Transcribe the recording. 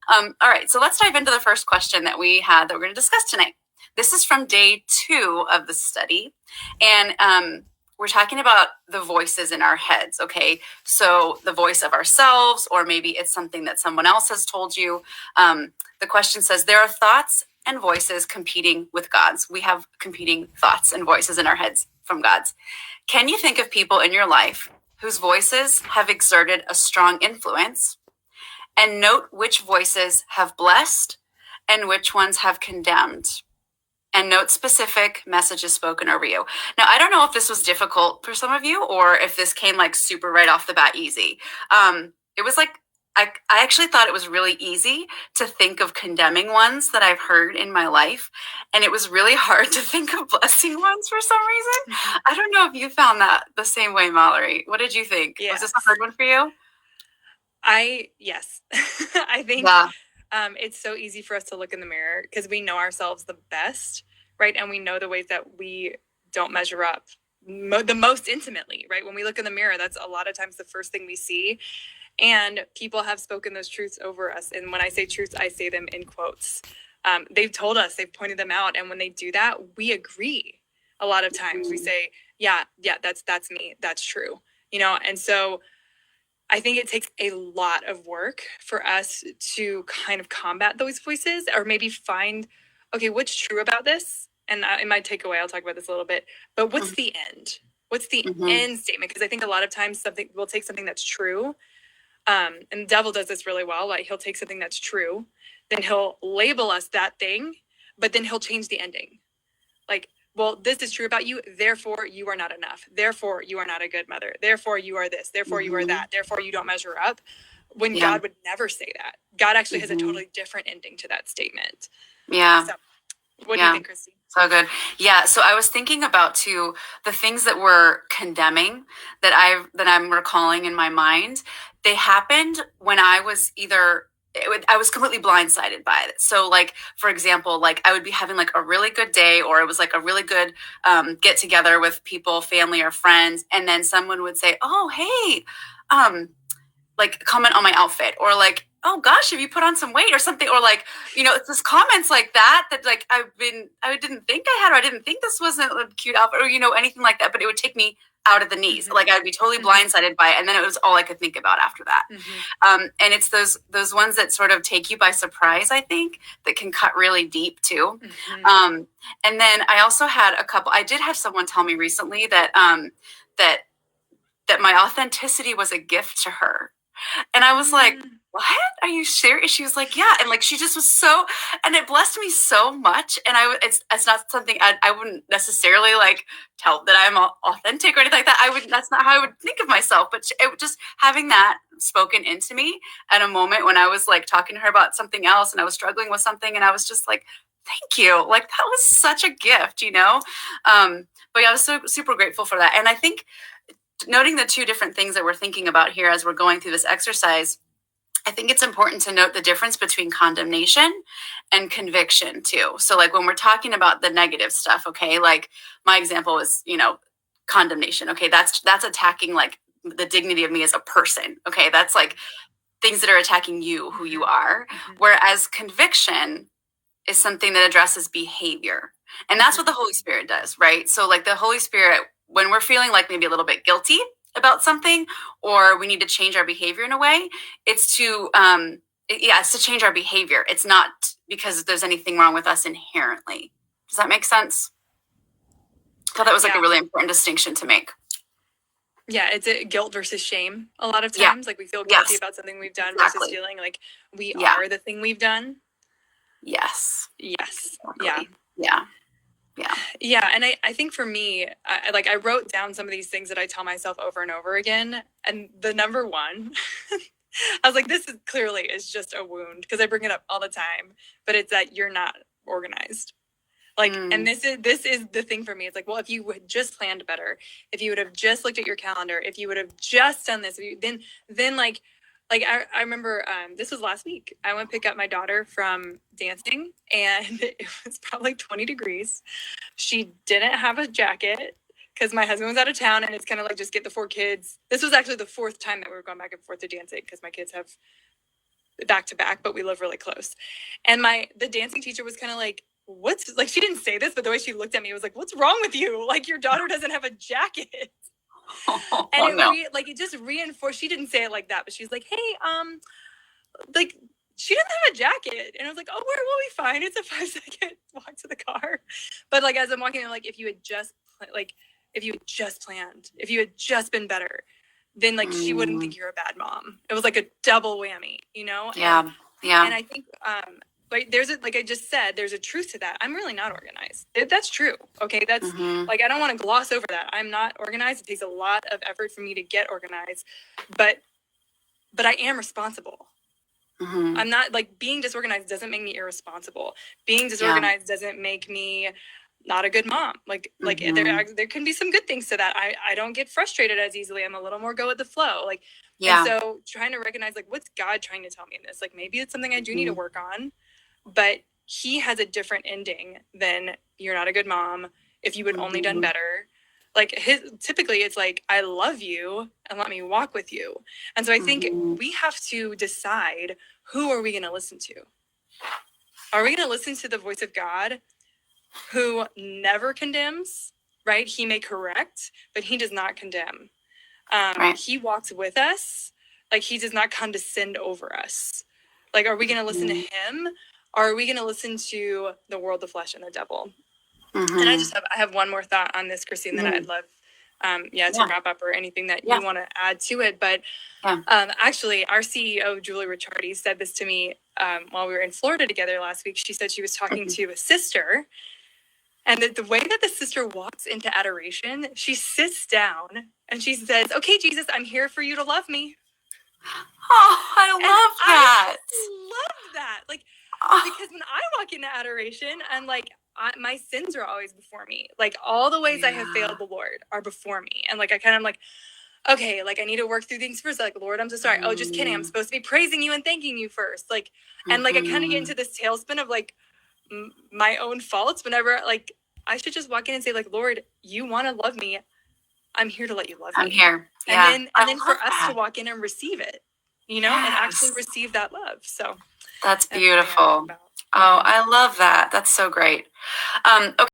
All right, so let's dive into the first question that we had that we're going to discuss tonight. This is from day 2 of the study, and we're talking about the voices in our heads, okay? So the voice of ourselves, or maybe it's something that someone else has told you. The question says, there are thoughts and voices competing with God's. We have competing thoughts and voices in our heads from God's. Can you think of people in your life whose voices have exerted a strong influence? And note which voices have blessed and which ones have condemned. And note specific messages spoken over you. Now, I don't know if this was difficult for some of you or if this came like super right off the bat easy. It was like, I actually thought it was really easy to think of condemning ones that I've heard in my life. And it was really hard to think of blessing ones for some reason. I don't know if you found that the same way, Mallory. What did you think? Yes. Was this a hard one for you? Yes. I think it's so easy for us to look in the mirror because we know ourselves the best, right? And we know the ways that we don't measure up the most intimately, right? When we look in the mirror, that's a lot of times the first thing we see. And people have spoken those truths over us. And when I say truths, I say them in quotes. They've told us, they've pointed them out. And when they do that, we agree. A lot of times we say, yeah, that's me. That's true. And so I think it takes a lot of work for us to kind of combat those voices or maybe find, okay, what's true about this? And in my takeaway, I'll talk about this a little bit, but what's the end? What's the end statement? Because I think a lot of times we'll take something that's true. And the devil does this really well. Like he'll take something that's true, then he'll label us that thing, but then he'll change the ending. Like, well, this is true about you, therefore you are not enough. Therefore you are not a good mother. Therefore you are this. Therefore you are that. Therefore you don't measure up. When God would never say that. God actually has a totally different ending to that statement. Yeah. So, what do you think, Kristy? So good. Yeah. So I was thinking about too the things that we're condemning that I'm recalling in my mind. They happened when I was I was completely blindsided by it. So like, for example, like I would be having like a really good day or it was like a really good get together with people, family or friends. And then someone would say, oh, hey, like comment on my outfit or like, oh gosh, have you put on some weight or something? Or like, it's just comments like that like I didn't think I had, or I didn't think this wasn't a cute outfit or, anything like that. But it would take me out of the knees. Like I'd be totally blindsided by it. And then it was all I could think about after that. And it's those ones that sort of take you by surprise, I think, that can cut really deep too. And then I also had I did have someone tell me recently that that my authenticity was a gift to her. And I was like, what? Are you serious? She was like, yeah. And like, she just was so, and it blessed me so much. And it's not something I wouldn't necessarily like tell that I'm authentic or anything like that. That's not how I would think of myself, but just having that spoken into me at a moment when I was like talking to her about something else and I was struggling with something. And I was just like, thank you. Like that was such a gift, But yeah, I was so super grateful for that. And I think noting the two different things that we're thinking about here as we're going through this exercise, I think it's important to note the difference between condemnation and conviction too. So like when we're talking about the negative stuff, okay, like my example is, condemnation. Okay, that's attacking like the dignity of me as a person. Okay, that's like things that are attacking you, who you are. Whereas conviction is something that addresses behavior. And that's what the Holy Spirit does, right? So like the Holy Spirit, when we're feeling like maybe a little bit guilty about something or we need to change our behavior in a way, it's to change our behavior. It's not because there's anything wrong with us inherently. Does that make sense? I thought that was like a really important distinction to make. Yeah, it's a guilt versus shame a lot of times. Like we feel guilty about something we've done versus feeling like we are the thing we've done. Yes. Exactly. Yeah. Yeah. And I think for me, I wrote down some of these things that I tell myself over and over again. And the number one, I was like, this is clearly just a wound because I bring it up all the time, but it's that you're not organized. Like, and this is the thing for me. It's like, well, if you would just planned better, if you would have just looked at your calendar, if you would have just done this, then like I remember this was last week. I went pick up my daughter from dancing and it was probably 20 degrees. She didn't have a jacket because my husband was out of town and it's kind of like just get the 4 kids. This was actually the 4th time that we were going back and forth to dancing because my kids have back to back, but we live really close. And the dancing teacher was kind of like, what's, like, she didn't say this, but the way she looked at me was like, what's wrong with you? Like, your daughter doesn't have a jacket. And it just reinforced, she didn't say it like that, but she was like, hey, like, she doesn't have a jacket. And I was like, oh, we'll be fine. It's a 5-second walk to the car. But like, as I'm walking, I'm like, if you had just planned, if you had just been better, then like she wouldn't think you're a bad mom. It was like a double whammy, you know? Yeah. And I think, like like I just said, there's a truth to that. I'm really not organized. That's true. Okay. That's like, I don't want to gloss over that. I'm not organized. It takes a lot of effort for me to get organized, but I am responsible. I'm not, like, being disorganized doesn't make me irresponsible. Being disorganized doesn't make me not a good mom. Like there can be some good things to that. I don't get frustrated as easily. I'm a little more go with the flow. Like, and so trying to recognize, like, what's God trying to tell me in this? Like, maybe it's something I do need to work on, but he has a different ending than you're not a good mom. If you would only done better. Like, typically it's like, I love you and let me walk with you. And so I think we have to decide, who are we going to listen to? Are we going to listen to the voice of God, who never condemns, right? He may correct, but he does not condemn. He walks with us. Like, he does not condescend over us. Like, are we going to listen to him? Or are we going to listen to the world, the flesh, and the devil? And I have one more thought on this, Kristy, and then I'd love, to wrap up, or anything that you want to add to it. But actually, our CEO, Julie Ricciardi, said this to me while we were in Florida together last week. She said she was talking to a sister, and the way that the sister walks into adoration, she sits down and she says, okay, Jesus, I'm here for you to love me. Oh, I love that. I love that. Like, because when I walk into adoration, and like, my sins are always before me. Like, all the ways I have failed the Lord are before me. And like, I kind of like, okay, like, I need to work through things first. Like, Lord, I'm so sorry. Oh, just kidding. I'm supposed to be praising you and thanking you first. Like, and like, I kind of get into this tailspin of like my own faults whenever, like, I should just walk in and say, like, Lord, you want to love me. I'm here to let you love me. I'm here. Yeah. And then for us to walk in and receive it, you know, and actually receive that love. So that's beautiful. Oh, I love that. That's so great. Okay.